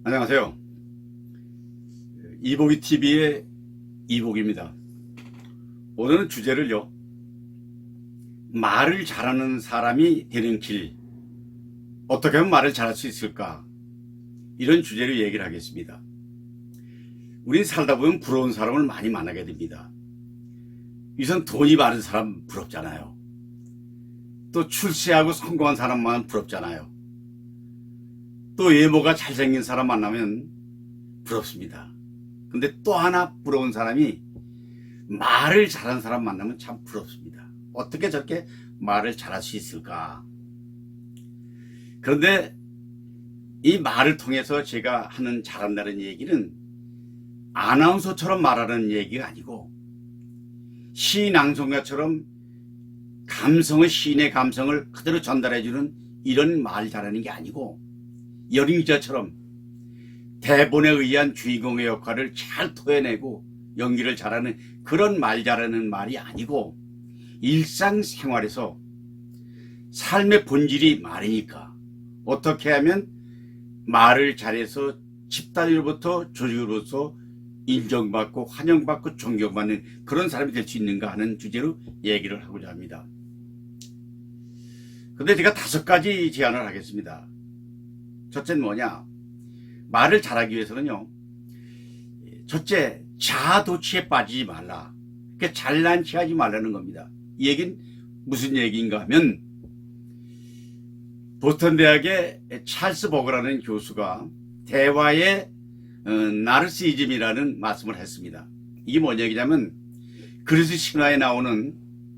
안녕하세요. 이복이 TV의 이복입니다. 오늘은 주제를요, 말을 잘하는 사람이 되는 길, 어떻게 하면 말을 잘할 수 있을까, 이런 주제로 얘기를 하겠습니다. 우리 살다 보면 부러운 사람을 많이 만나게 됩니다. 우선 돈이 많은 사람 부럽잖아요. 또 출세하고 성공한 사람만 부럽잖아요. 또 외모가 잘생긴 사람 만나면 부럽습니다. 근데 또 하나 부러운 사람이 말을 잘하는 사람 만나면 참 부럽습니다. 어떻게 저렇게 말을 잘할 수 있을까? 그런데 이 말을 통해서 제가 하는 잘한다는 얘기는 아나운서처럼 말하는 얘기가 아니고 시낭송가처럼 시인의 감성을 그대로 전달해주는 이런 말 잘하는 게 아니고 여림기자처럼 대본에 의한 주인공의 역할을 잘 토해내고 연기를 잘하는 그런 말 잘하는 말이 아니고 일상생활에서 삶의 본질이 말이니까 어떻게 하면 말을 잘해서 집단으로부터 조직으로서 인정받고 환영받고 존경받는 그런 사람이 될 수 있는가 하는 주제로 얘기를 하고자 합니다. 근데 제가 5가지 제안을 하겠습니다. 첫째는 뭐냐? 말을 잘하기 위해서는요, 첫째, 자아도취에 빠지지 말라. 그러니까 잘난 체 하지 말라는 겁니다. 이 얘기는 무슨 얘기인가 하면 보스턴 대학의 찰스 버거라는 교수가 대화의 나르시즘이라는 말씀을 했습니다. 이게 뭔 얘기냐면 그리스 신화에 나오는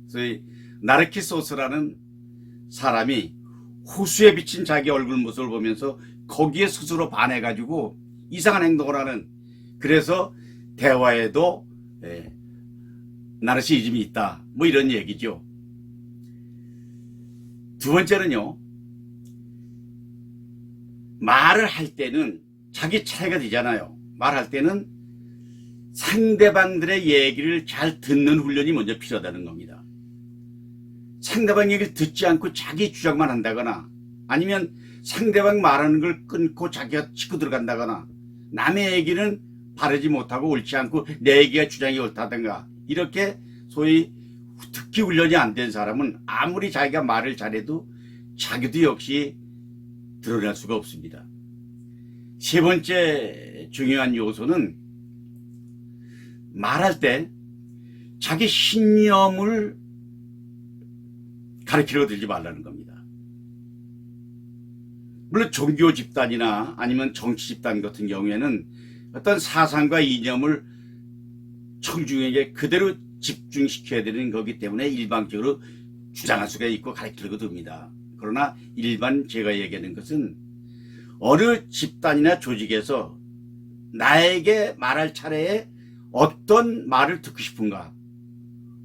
소위 나르키소스라는 사람이 호수에 비친 자기 얼굴 모습을 보면서 거기에 스스로 반해가지고 이상한 행동을 하는, 그래서 대화에도 나르시즘이 있다, 뭐 이런 얘기죠. 두 번째는요, 말을 할 때는 자기 차례가 되잖아요. 말할 때는 상대방들의 얘기를 잘 듣는 훈련이 먼저 필요하다는 겁니다. 상대방 얘기를 듣지 않고 자기 주장만 한다거나 아니면 상대방 말하는 걸 끊고 자기가 치고 들어간다거나 남의 얘기는 바르지 못하고 옳지 않고 내 얘기가 주장이 옳다든가 이렇게 소위 듣기 훈련이 안 된 사람은 아무리 자기가 말을 잘해도 자기도 역시 드러낼 수가 없습니다. 세 번째 중요한 요소는 말할 때 자기 신념을 가르치려고 들지 말라는 겁니다. 물론 종교 집단이나 아니면 정치 집단 같은 경우에는 어떤 사상과 이념을 청중에게 그대로 집중시켜야 되는 거기 때문에 일방적으로 주장할 수가 있고 가르치려고 듭니다. 그러나 일반 제가 얘기하는 것은 어느 집단이나 조직에서 나에게 말할 차례에 어떤 말을 듣고 싶은가,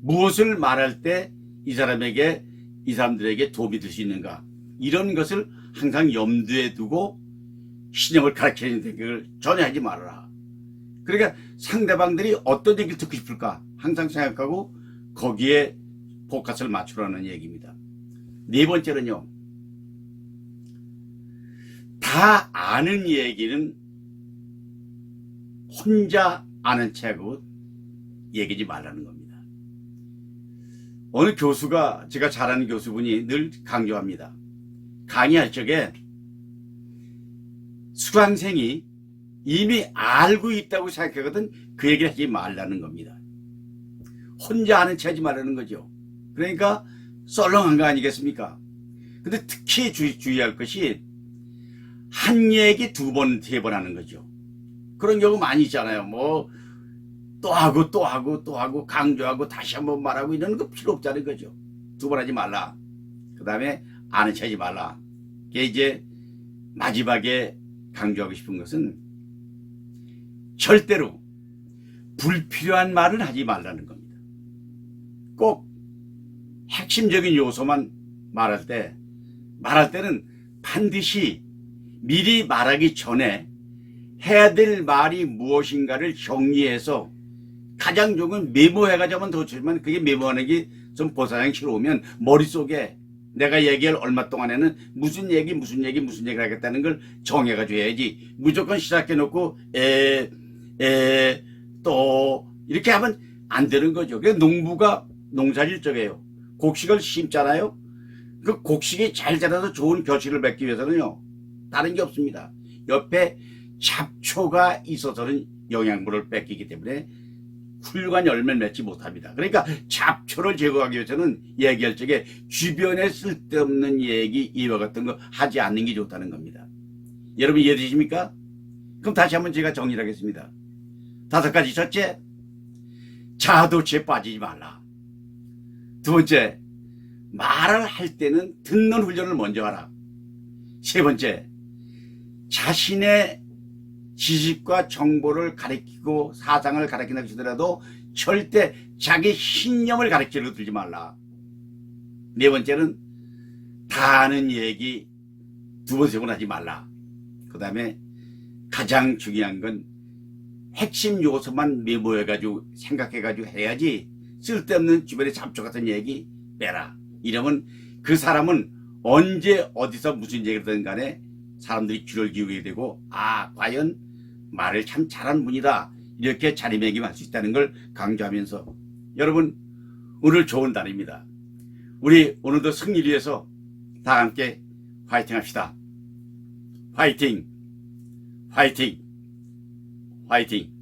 무엇을 말할 때 이 사람들에게 도움이 될 수 있는가, 이런 것을 항상 염두에 두고 신념을 가르치는 생각을 전혀 하지 말아라. 그러니까 상대방들이 어떤 얘기를 듣고 싶을까 항상 생각하고 거기에 포커스를 맞추라는 얘기입니다. 네 번째는요, 다 아는 얘기는 혼자 아는 체하고 얘기하지 말라는 겁니다. 어느 교수가, 제가 잘 아는 교수분이 늘 강조합니다. 강의할 적에 수강생이 이미 알고 있다고 생각하거든 그 얘기를 하지 말라는 겁니다. 혼자 아는 체 하지 말라는 거죠. 그러니까 썰렁한 거 아니겠습니까? 근데 특히 주의할 것이 한 얘기 2번, 3번 하는 거죠. 그런 경우 많이 있잖아요. 뭐 또 하고 또 하고 또 하고 강조하고 다시 한번 말하고 이러는 거 필요 없다는 거죠. 2번 하지 말라. 그 다음에 아는 체 하지 말라. 이게 이제 마지막에 강조하고 싶은 것은 절대로 불필요한 말을 하지 말라는 겁니다. 꼭 핵심적인 요소만 말할 때는 반드시 미리 말하기 전에 해야 될 말이 무엇인가를 정리해서, 가장 좋은 건 메모해가지고 하면 더 좋지만 그게 메모하는 게 좀 보상이 싫어오면 머릿속에 내가 얘기할 얼마 동안에는 무슨 얘기를 하겠다는 걸 정해가지고 해야지. 무조건 시작해놓고 또 이렇게 하면 안 되는 거죠. 그래서 농부가 농사질 적에요. 곡식을 심잖아요. 그 곡식이 잘 자라서 좋은 결실을 맺기 위해서는요, 다른 게 없습니다. 옆에 잡초가 있어서는 영양분을 뺏기기 때문에 훌륭한 열매를 맺지 못합니다. 그러니까 잡초를 제거하기 위해서는 얘기할 적에 주변에 쓸데없는 얘기 이와 같은 거 하지 않는 게 좋다는 겁니다. 여러분 이해되십니까? 그럼 다시 한번 제가 정리를 하겠습니다. 5가지. 첫째, 자아도취에 빠지지 말라. 두 번째, 말을 할 때는 듣는 훈련을 먼저 하라. 세 번째, 자신의 지식과 정보를 가리키고 사상을 가리킨다 하더라도 절대 자기 신념을 가리키려 들지 말라. 네 번째는 다 아는 얘기 두 번 세 번 하지 말라. 그 다음에 가장 중요한 건 핵심 요소만 메모해가지고 생각해가지고 해야지, 쓸데없는 주변에 잡초 같은 얘기 빼라. 이러면 그 사람은 언제 어디서 무슨 얘기든 간에 사람들이 귀를 기울이게 되고, 아, 과연 말을 참 잘하는 분이다, 이렇게 자리매김할 수 있다는 걸 강조하면서, 여러분 오늘 좋은 날입니다. 우리 오늘도 승리를 위해서 다 함께 화이팅 합시다. 화이팅, 화이팅, 화이팅.